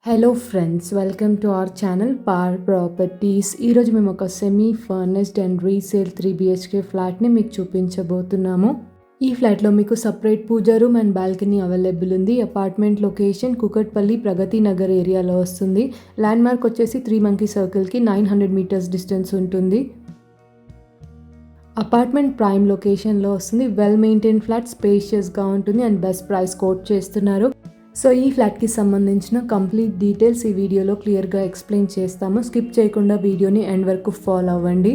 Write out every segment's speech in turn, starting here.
Hello friends, welcome to our channel పార్ properties. ఈరోజు మేము ఒక semi furnished and resale 3 BHK ఫ్లాట్ని మీకు చూపించబోతున్నాము. ఈ ఫ్లాట్లో మీకు separate puja room and balcony available ఉంది. అపార్ట్మెంట్ లొకేషన్ కుకట్పల్లి ప్రగతి నగర్ ఏరియాలో వస్తుంది. ల్యాండ్ మార్క్ వచ్చేసి 3 Monkey Circleకి 900 మీటర్స్ డిస్టెన్స్ ఉంటుంది. అపార్ట్మెంట్ ప్రైమ్ లొకేషన్లో వస్తుంది. వెల్ మెయింటైన్ ఫ్లాట్, స్పేషియస్గా ఉంటుంది అండ్ బెస్ట్ ప్రైస్ కోట్ చేస్తున్నారు. సో ఈ ఫ్లాట్కి సంబంధించిన కంప్లీట్ డీటెయిల్స్ ఈ వీడియోలో క్లియర్గా ఎక్స్ప్లెయిన్ చేస్తాము. స్కిప్ చేయకుండా వీడియోని ఎండ్ వరకు ఫాలో అవ్వండి.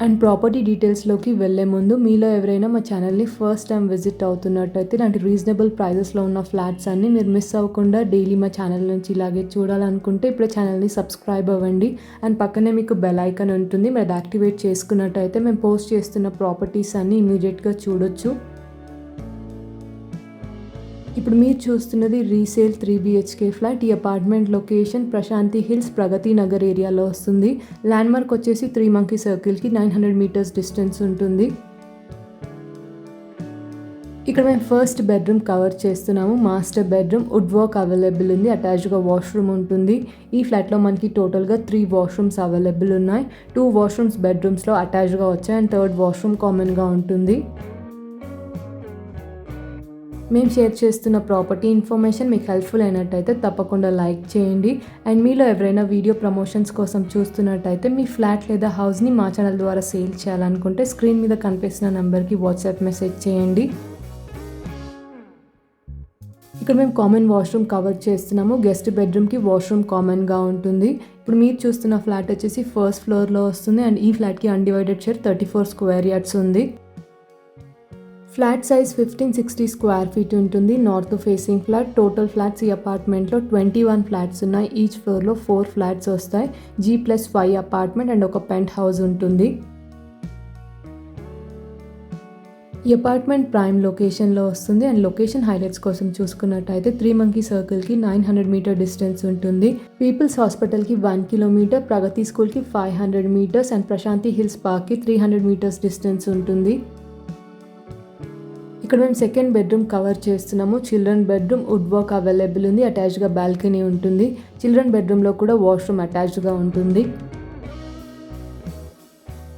అండ్ ప్రాపర్టీ డీటెయిల్స్లోకి వెళ్ళే ముందు మీలో ఎవరైనా మా ఛానల్ని ఫస్ట్ టైం విజిట్ అవుతున్నట్టయితే ఇలాంటి రీజనబుల్ ప్రైజెస్లో ఉన్న ఫ్లాట్స్ అన్ని మీరు మిస్ అవ్వకుండా డైలీ మా ఛానల్ నుంచి ఇలాగే చూడాలనుకుంటే ఇప్పుడే ఛానల్ని సబ్స్క్రైబ్ అవ్వండి. అండ్ పక్కనే మీకు బెల్ ఐకాన్ ఉంటుంది, మీరు అది యాక్టివేట్ చేసుకున్నట్టయితే మేము పోస్ట్ చేస్తున్న ప్రాపర్టీస్ అన్ని ఇమీడియట్గా చూడొచ్చు. ఇప్పుడు మీరు చూస్తున్నది రీసేల్ 3 BHK ఫ్లాట్. ఈ అపార్ట్మెంట్ లొకేషన్ ప్రశాంతి హిల్స్ ప్రగతి నగర్ ఏరియాలో వస్తుంది. ల్యాండ్ మార్క్ వచ్చేసి 3 Monkey Circleకి 900 మీటర్స్ డిస్టెన్స్ ఉంటుంది. ఇక్కడ మేము ఫస్ట్ బెడ్రూమ్ కవర్ చేస్తున్నాము. Master bedroom, wood work available ఉంది. అటాచ్డ్గా వాష్రూమ్ ఉంటుంది. ఈ ఫ్లాట్లో మనకి టోటల్గా 3 వాష్రూమ్స్ అవైలబుల్ ఉన్నాయి. 2 వాష్రూమ్స్ బెడ్రూమ్స్లో అటాచ్డ్గా వచ్చాయి అండ్ 3rd వాష్రూమ్ కామన్గా ఉంటుంది. మేము షేర్ చేస్తున్న ప్రాపర్టీ ఇన్ఫర్మేషన్ మీకు హెల్ప్ఫుల్ అయినట్టయితే తప్పకుండా లైక్ చేయండి. అండ్ మీలో ఎవరైనా వీడియో ప్రమోషన్స్ కోసం చూస్తున్నట్టయితే మీ ఫ్లాట్ లేదా హౌస్ని మా ఛానల్ ద్వారా సేల్ చేయాలనుకుంటే స్క్రీన్ మీద కనిపిస్తున్న నెంబర్కి వాట్సాప్ మెసేజ్ చేయండి. ఇక్కడ మేము కామన్ వాష్రూమ్ కవర్ చేస్తున్నాము. గెస్ట్ బెడ్రూమ్కి వాష్రూమ్ కామన్గా ఉంటుంది. ఇప్పుడు మీరు చూస్తున్న ఫ్లాట్ వచ్చేసి ఫస్ట్ ఫ్లోర్లో వస్తుంది అండ్ ఈ ఫ్లాట్కి అన్డివైడెడ్ షేర్ 34 స్క్వేర్ యార్డ్స్ ఉంది. ఫ్లాట్ సైజ్ 1560 స్క్వేర్ ఫీట్ ఉంటుంది. North facing flat. Total flats ఈ అపార్ట్మెంట్లో 21 ఫ్లాట్స్ ఉన్నాయి. ఈచ్ ఫ్లోర్లో 4 ఫ్లాట్స్ వస్తాయి. G+5 అపార్ట్మెంట్ అండ్ ఒక పెంట్ హౌస్ ఉంటుంది. ఈ అపార్ట్మెంట్ ప్రైమ్ లొకేషన్లో వస్తుంది అండ్ లొకేషన్ హైలైట్స్ కోసం చూసుకున్నట్టయితే 3 Monkey Circleకి 900 మీటర్ డిస్టెన్స్ ఉంటుంది. పీపుల్స్ హాస్పిటల్కి 1 కిలోమీటర్, ప్రగతి స్కూల్కి 500 మీటర్స్ అండ్ ప్రశాంతి హిల్స్ పార్క్కి 300 మీటర్స్ డిస్టెన్స్ ఉంటుంది. ఇక్కడ మేము సెకండ్ బెడ్రూమ్ కవర్ చేస్తున్నాము. Children bedroom, wood work available ఉంది. అటాచ్డ్గా బాల్కనీ ఉంటుంది. చిల్డ్రన్ బెడ్రూమ్లో కూడా వాష్రూమ్ అటాచ్డ్గా ఉంటుంది.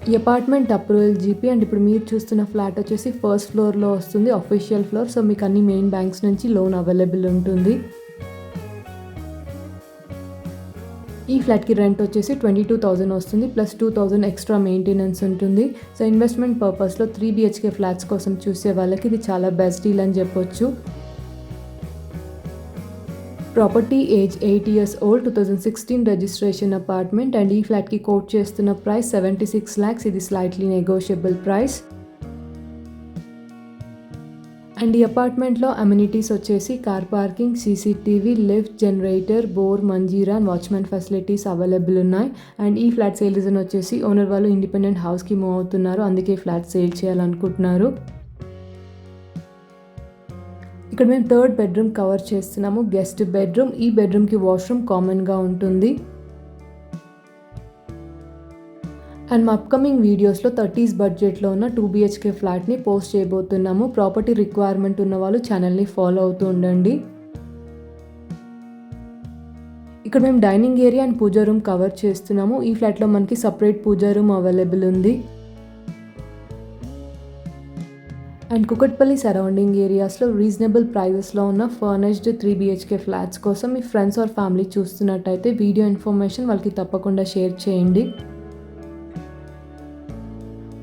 ఈ అపార్ట్మెంట్ అప్రూవల్ GP అండ్ ఇప్పుడు మీరు చూస్తున్న ఫ్లాట్ వచ్చేసి ఫస్ట్ ఫ్లోర్లో వస్తుంది, అఫీషియల్ ఫ్లోర్. సో మీకు అన్ని మెయిన్ బ్యాంక్స్ నుంచి లోన్ అవైలబుల్ ఉంటుంది. ఈ ఫ్లాట్కి రెంట్ వచ్చేసి 22,000 వస్తుంది, ప్లస్ 2,000 ఎక్స్ట్రా మెయింటెనెన్స్ ఉంటుంది. సో ఇన్వెస్ట్మెంట్ పర్పస్లో 3 BHK ఫ్లాట్స్ కోసం చూసే వాళ్ళకి ఇది చాలా బెస్ట్ డీల్ అని చెప్పొచ్చు. Property age 8 years old, 2016 registration apartment and ఈ ఫ్లాట్కి కోట్ చేస్తున్న ప్రైస్ 76 lakhs. ఇది స్లైట్లీ నెగోషియబుల్ ప్రైస్. అండ్ ఈ అపార్ట్మెంట్లో అమ్యూనిటీస్ వచ్చేసి car parking, CCTV, lift, generator, bore, Manjeera and watchmen facilities available ఉన్నాయి. అండ్ ఈ ఫ్లాట్ సేల్ రీజన్ వచ్చేసి ఓనర్ వాళ్ళు ఇండిపెండెంట్ హౌస్కి మూవ్ అవుతున్నారు, అందుకే ఫ్లాట్ సేల్ చేయాలనుకుంటున్నారు. ఇక్కడ మేము 3rd బెడ్రూమ్ కవర్ చేస్తున్నాము. Guest bedroom. ఈ బెడ్రూమ్కి వాష్రూమ్ కామన్గా ఉంటుంది. అండ్ మా అప్కమింగ్ వీడియోస్లో 30s బడ్జెట్లో ఉన్న 2 BHK ఫ్లాట్ని పోస్ట్ చేయబోతున్నాము. ప్రాపర్టీ రిక్వైర్మెంట్ ఉన్న వాళ్ళు ఛానల్ని ఫాలో అవుతూ ఉండండి. ఇక్కడ మేము dining area and puja room cover చేస్తున్నాము. ఈ ఫ్లాట్లో మనకి సపరేట్ పూజా రూమ్ అవైలబుల్ ఉంది. అండ్ కుకట్పల్లి సరౌండింగ్ ఏరియాస్లో రీజనబుల్ ప్రైజెస్లో ఉన్న ఫర్నిష్డ్ 3 BHK ఫ్లాట్స్ కోసం మీ ఫ్రెండ్స్ ఆర్ ఫ్యామిలీ చూస్తున్నట్టయితే వీడియో ఇన్ఫర్మేషన్ వాళ్ళకి తప్పకుండా షేర్ చేయండి.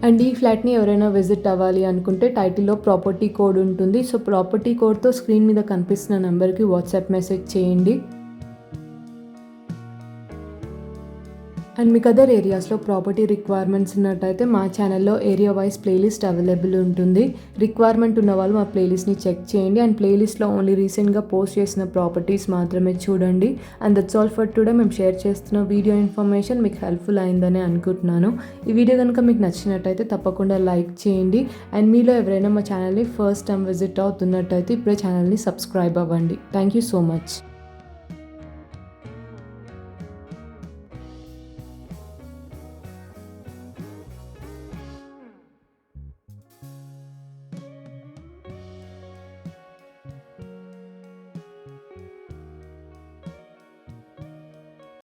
అండ్ ఈ ఫ్లాట్ని ఎవరైనా విజిట్ అవ్వాలి అనుకుంటే టైటిల్లో ప్రాపర్టీ కోడ్ ఉంటుంది. సో ప్రాపర్టీ కోడ్తో స్క్రీన్ మీద కనిపిస్తున్న నెంబర్కి వాట్సాప్ మెసేజ్ చేయండి. అండ్ మీకు అదర్ ఏరియాస్లో ప్రాపర్టీ రిక్వైర్మెంట్స్ ఉన్నట్టయితే మా ఛానల్లో ఏరియా వైజ్ ప్లేలిస్ట్ అవైలబుల్ ఉంటుంది. రిక్వైర్మెంట్ ఉన్న వాళ్ళు మా ప్లేలిస్ట్ని చెక్ చేయండి. అండ్ ప్లేలిస్ట్లో ఓన్లీ రీసెంట్గా పోస్ట్ చేసిన ప్రాపర్టీస్ మాత్రమే చూడండి. And that's all for today. మేము షేర్ చేస్తున్న వీడియో ఇన్ఫర్మేషన్ మీకు హెల్ప్ఫుల్ అయిందని అనుకుంటున్నాను. ఈ వీడియో కనుక మీకు నచ్చినట్టయితే తప్పకుండా లైక్ చేయండి. అండ్ మీలో ఎవరైనా మా ఛానల్ని ఫస్ట్ టైం విజిట్ అవుతున్నట్టయితే ఇప్పుడే ఛానల్ని సబ్స్క్రైబ్ అవ్వండి. Thank you so much.